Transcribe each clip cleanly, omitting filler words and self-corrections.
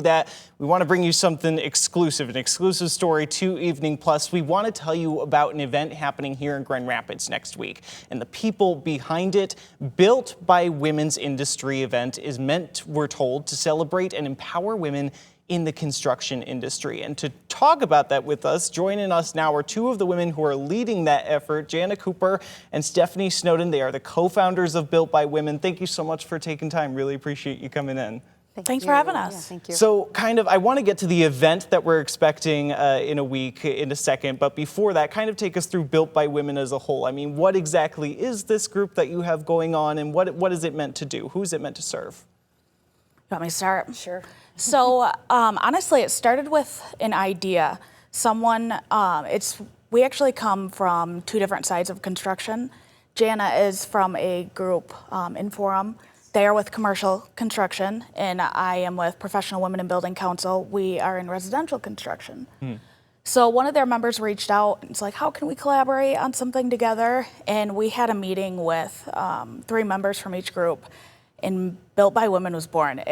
that, we want to bring you something exclusive, an exclusive story to Evening Plus. We want to tell you about an event happening here in Grand Rapids next week. And the people behind it, Built by Women's Industry event, is meant, we're told, to celebrate and empower women in the construction industry. And to talk about that with us, joining us now are two of the women who are leading that effort, Jana Cooper and Stephanie Snowden. They are the co-founders of Built by Women. Thank you so much for taking time. Really appreciate you coming in. Thanks for having us. Yeah, thank you. So I want to get to the event that we're expecting in a week, in a second. But before that, kind of take us through Built by Women as a whole. I mean, what exactly is this group that you have going on, and what is it meant to do? Who's it meant to serve? You want me to start? Sure. So honestly, it started with an idea. We actually come from two different sides of construction. Jana is from a group, Inforum. They are with commercial construction, and I am with Professional Women in Building Council. We are in residential construction. So one of their members reached out and it's like, how can we collaborate on something together? And we had a meeting with 3 members from each group, and Built by Women was born.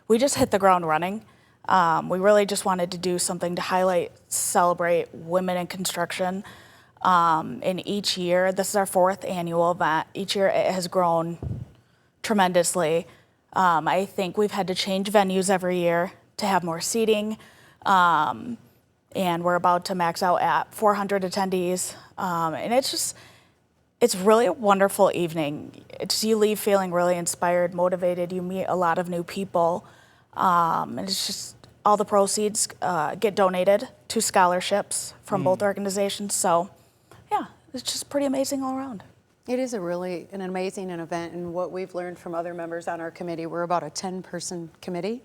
We just hit the ground running. We really just wanted to do something to highlight, celebrate women in construction. And each year, this is our 4th annual event. Each year it has grown tremendously. I think we've had to change venues every year to have more seating. And we're about to max out at 400 attendees. And it's really a wonderful evening. You leave feeling really inspired, motivated. You meet a lot of new people. And it's just all the proceeds get donated to scholarships from both organizations. So yeah, it's just pretty amazing all around. It is an amazing event, and what we've learned from other members on our committee, we're about a 10-person committee,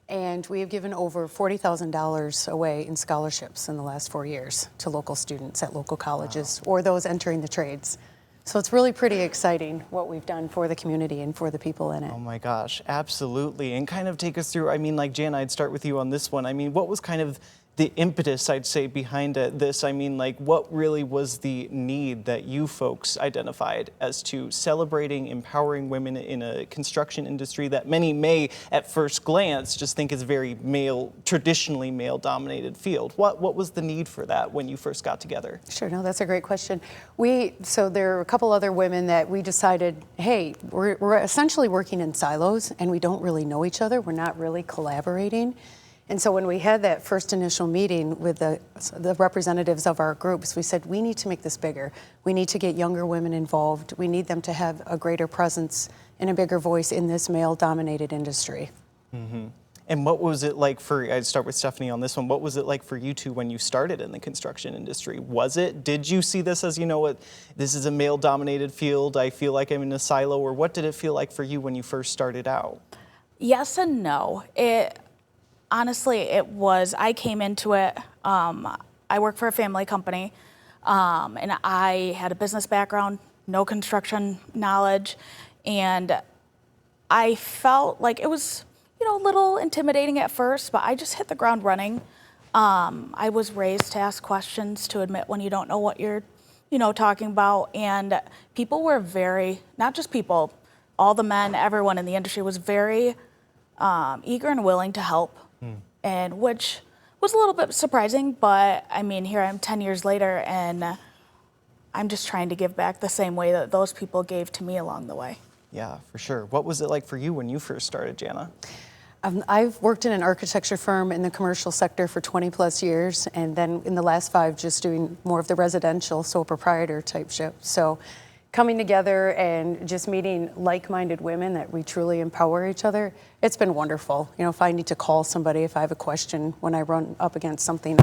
and we have given over $40,000 away in scholarships in the last 4 years to local students at local colleges or those entering the trades. So it's really pretty exciting what we've done for the community and for the people in it. Oh my gosh, absolutely. And kind of take us through, I mean, like Jana, I'd start with you on this one. I mean, what was kind of the impetus, I'd say, behind this? I mean, like, what really was the need that you folks identified as to celebrating, empowering women in a construction industry that many may, at first glance, just think is very traditionally male-dominated field? What was the need for that when you first got together? Sure, no, that's a great question. So there are a couple other women that we decided, hey, we're essentially working in silos and we don't really know each other. We're not really collaborating. And so when we had that first initial meeting with the representatives of our groups, we said, we need to make this bigger. We need to get younger women involved. We need them to have a greater presence and a bigger voice in this male-dominated industry. Mm-hmm. And what was it like I'd start with Stephanie on this one, what was it like for you two when you started in the construction industry? Did you see this as, you know what, this is a male-dominated field, I feel like I'm in a silo, or what did it feel like for you when you first started out? Yes and no. Honestly, it was, I came into it, I work for a family company, and I had a business background, no construction knowledge, and I felt like it was, a little intimidating at first, but I just hit the ground running. I was raised to ask questions, to admit when you don't know what you're, talking about, and people were not just people, all the men, everyone in the industry was very eager and willing to help. And which was a little bit surprising, but I mean, here I am 10 years later, and I'm just trying to give back the same way that those people gave to me along the way. Yeah, for sure. What was it like for you when you first started, Jana? I've worked in an architecture firm in the commercial sector for 20 plus years, and then in the last 5 just doing more of the residential, sole proprietor type ship. So coming together and just meeting like-minded women that we truly empower each other, it's been wonderful. If I need to call somebody, if I have a question, when I run up against something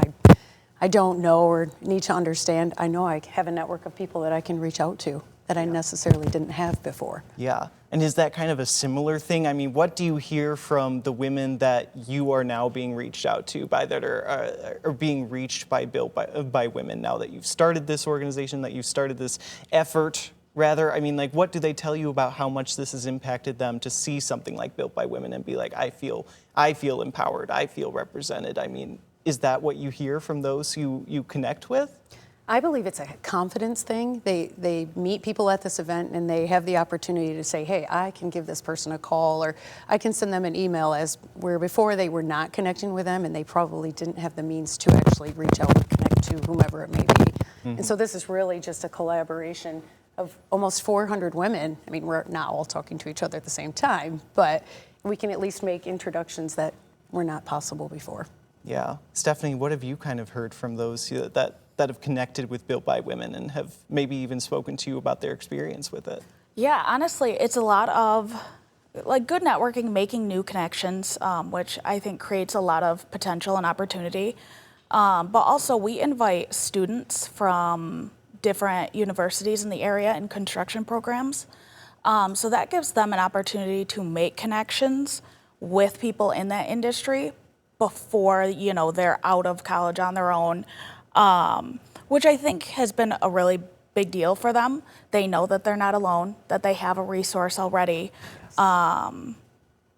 I don't know or need to understand, I know I have a network of people that I can reach out to that I necessarily didn't have before. Yeah, and is that kind of a similar thing? I mean, what do you hear from the women that you are now being reached out to that are being reached by Built by Women now that you've started this organization, that you've started this effort? Rather, I mean, like, what do they tell you about how much this has impacted them to see something like Built by Women and be like, I feel empowered, I feel represented? I mean, is that what you hear from those you connect with? I believe it's a confidence thing. They meet people at this event and they have the opportunity to say, hey, I can give this person a call, or I can send them an email, as where before they were not connecting with them and they probably didn't have the means to actually reach out and connect to whomever it may be. And so this is really just a collaboration of almost 400 women. I mean, we're not all talking to each other at the same time, but we can at least make introductions that were not possible before. Yeah. Stephanie, what have you kind of heard from those that have connected with Built by Women and have maybe even spoken to you about their experience with it? Yeah, honestly, it's a lot of like good networking, making new connections, which I think creates a lot of potential and opportunity. But also we invite students from different universities in the area in construction programs. So that gives them an opportunity to make connections with people in that industry before, you know, they're out of college on their own, which I think has been a really big deal for them. They know that they're not alone, that they have a resource already. Yes.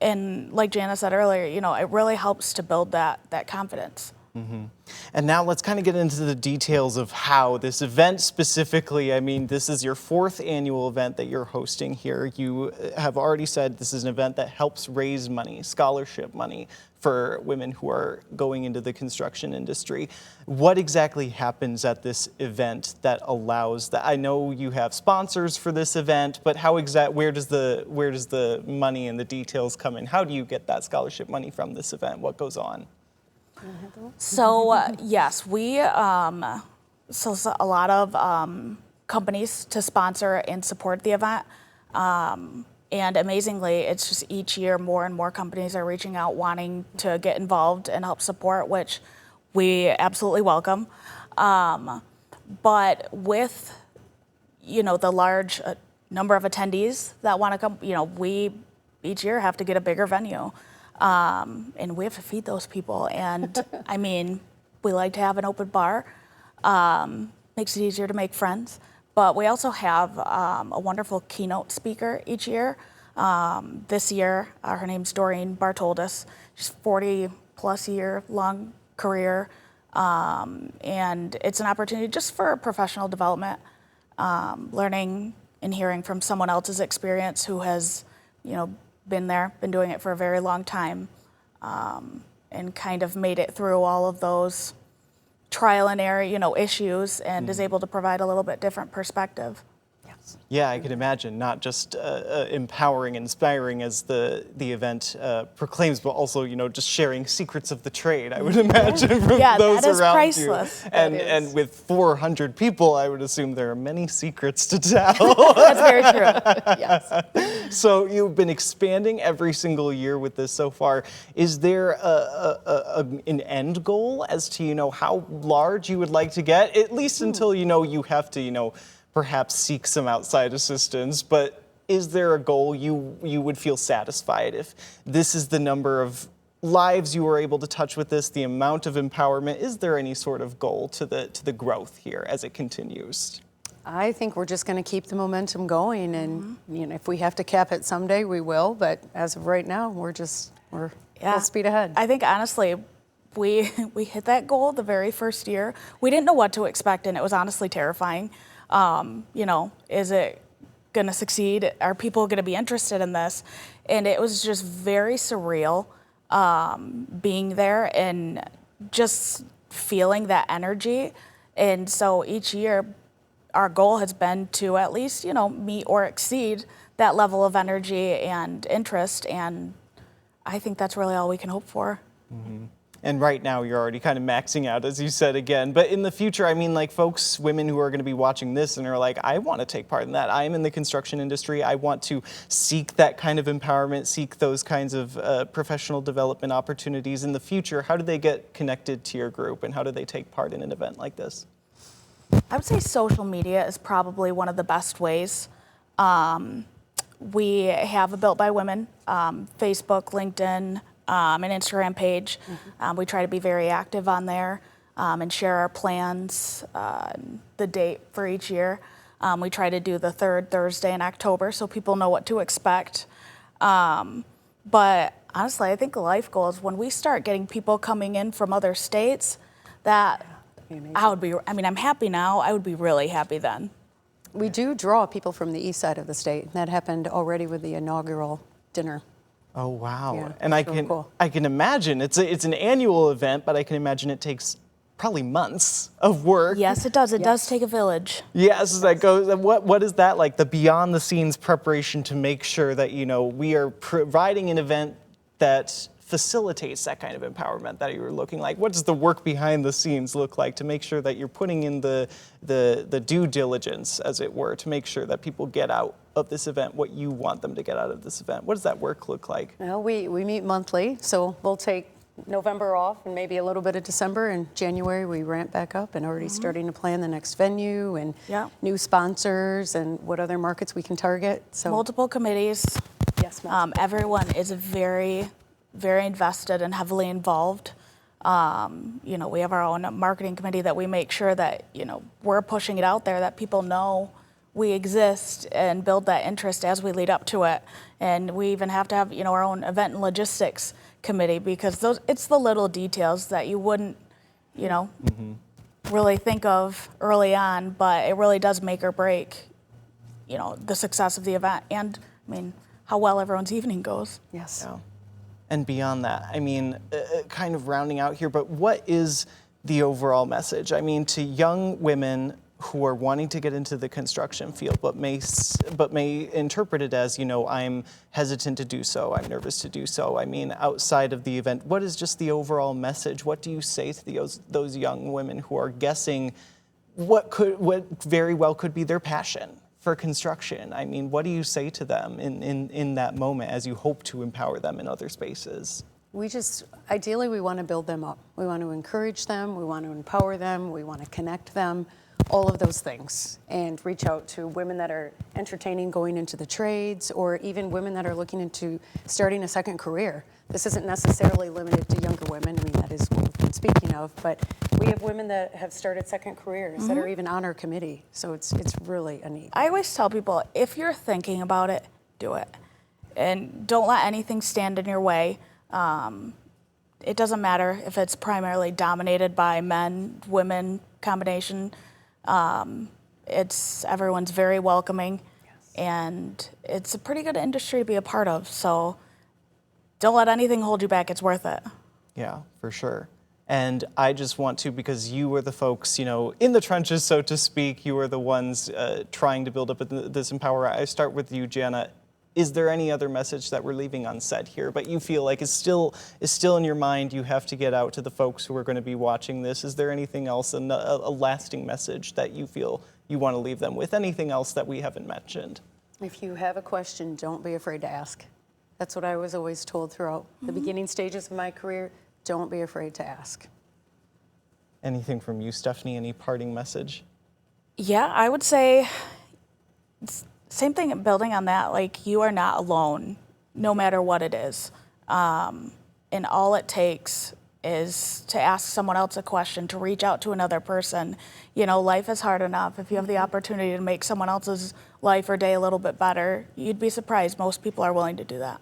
And like Jana said earlier, you know, it really helps to build that confidence. Mm-hmm. And now let's kind of get into the details of how this event specifically, I mean, this is your 4th annual event that you're hosting here. You have already said this is an event that helps raise money, scholarship money, for women who are going into the construction industry. What exactly happens at this event that allows that? I know you have sponsors for this event, but where does the money and the details come in? How do you get that scholarship money from this event? What goes on? So yes, we so a lot of companies to sponsor and support the event, and amazingly, it's just each year more and more companies are reaching out wanting to get involved and help support, which we absolutely welcome. But with, you know, the large number of attendees that want to come, you know, we each year have to get a bigger venue. And we have to feed those people. And I mean, we like to have an open bar. Makes it easier to make friends. But we also have a wonderful keynote speaker each year. This year, her name's Doreen Bartoldas. She's 40-plus year long career. And it's an opportunity just for professional development, learning and hearing from someone else's experience who has, you know, been doing it for a very long time, and kind of made it through all of those trial and error, you know, issues, and is able to provide a little bit different perspective. Yes. Yeah, I can imagine, not just empowering, inspiring as the event proclaims, but also, you know, just sharing secrets of the trade, I would imagine, from Yeah, those that is around priceless. you. That And is. with 400 people, I would assume there are many secrets to tell. That's very true. Yes. So you've been expanding every single year with this so far. Is there an end goal as to, you know, how large you would like to get, at least until, you know, you have to, you know, perhaps seek some outside assistance, but is there a goal you would feel satisfied if this is the number of lives you were able to touch with this, the amount of empowerment? Is there any sort of goal to the growth here as it continues? I think we're just going to keep the momentum going, and you know, if we have to cap it someday, we will. But as of right now, we're full speed ahead. I think honestly, we hit that goal the very first year. We didn't know what to expect, and it was honestly terrifying. You know, is it going to succeed? Are people going to be interested in this? And it was just very surreal being there and just feeling that energy. And so each year, our goal has been to at least, you know, meet or exceed that level of energy and interest. And I think that's really all we can hope for. Mm-hmm. And right now you're already kind of maxing out, as you said again. But in the future, I mean, like folks, women who are going to be watching this and are like, I want to take part in that. I am in the construction industry. I want to seek that kind of empowerment, seek those kinds of professional development opportunities in the future. How do they get connected to your group, and how do they take part in an event like this? I would say social media is probably one of the best ways. We have a Built by Women, Facebook, LinkedIn, an Instagram page. We try to be very active on there and share our plans, the date for each year. We try to do the third Thursday in October so people know what to expect. But honestly, I think the life goal is when we start getting people coming in from other states, that amazing. I'm happy now. I would be really happy then. We do draw people from the east side of the state. That happened already with the inaugural dinner. Oh, wow. Yeah, And it's really cool. I can imagine, it's an annual event, but I can imagine it takes probably months of work. Yes, it does. It does take a village. Yes, that goes. What is that like? The behind the scenes preparation to make sure that we are providing an event that facilitates that kind of empowerment that you were looking like. What does the work behind the scenes look like to make sure that you're putting in the due diligence, as it were, to make sure that people get out of this event what you want them to get out of this event? What does that work look like? Well, we meet monthly, so we'll take November off and maybe a little bit of December. And January we ramp back up and already starting to plan the next venue and Yeah. new sponsors and what other markets we can target. So Multiple committees. yes, multiple. Everyone is very, very invested and heavily involved. We have our own marketing committee that we make sure that, we're pushing it out there, that people know we exist and build that interest as we lead up to it. And we even have to have, our own event and logistics committee, because it's the little details that you wouldn't, really think of early on, but it really does make or break, the success of the event and, how well everyone's evening goes. Yes. Yeah. And beyond that, kind of rounding out here, but what is the overall message? To young women who are wanting to get into the construction field, but may interpret it as, I'm hesitant to do so, I'm nervous to do so. Outside of the event, what is just the overall message? What do you say to those young women who are guessing what very well could be their passion for construction? What do you say to them in that moment as you hope to empower them in other spaces? Ideally, we want to build them up. We want to encourage them, we want to empower them, we want to connect them, all of those things, and reach out to women that are entertaining going into the trades, or even women that are looking into starting a second career. This isn't necessarily limited to younger women. That is what we've been speaking of, but we have women that have started second careers that are even on our committee. So it's really a neat. I always tell people, if you're thinking about it, do it. And don't let anything stand in your way. It doesn't matter if it's primarily dominated by men, women combination. Everyone's very welcoming, and it's a pretty good industry to be a part of. So don't let anything hold you back. It's worth it. Yeah, for sure. And I just want to, because you are the folks, in the trenches, so to speak, you are the ones trying to build up this empower. I start with you, Jana. Is there any other message that we're leaving unsaid here, but you feel like is still in your mind, you have to get out to the folks who are going to be watching this? Is there anything else, a lasting message that you feel you want to leave them with? Anything else that we haven't mentioned? If you have a question, don't be afraid to ask. That's what I was always told throughout the beginning stages of my career. Don't be afraid to ask. Anything from you, Stephanie? Any parting message? Yeah, I would say same thing, building on that, like, you are not alone, no matter what it is. And all it takes is to ask someone else a question, to reach out to another person. Life is hard enough. If you have the opportunity to make someone else's life or day a little bit better, you'd be surprised. Most people are willing to do that.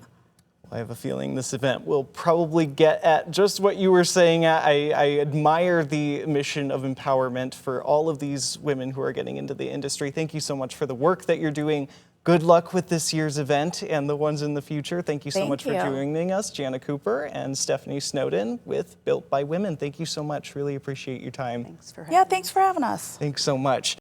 I have a feeling this event will probably get at just what you were saying. I admire the mission of empowerment for all of these women who are getting into the industry. Thank you so much for the work that you're doing. Good luck with this year's event and the ones in the future. Thank you so much for joining us, Jana Cooper and Stephanie Snowden with Built by Women. Thank you so much. Really appreciate your time. Thanks for having me. Thanks for having us. Thanks so much.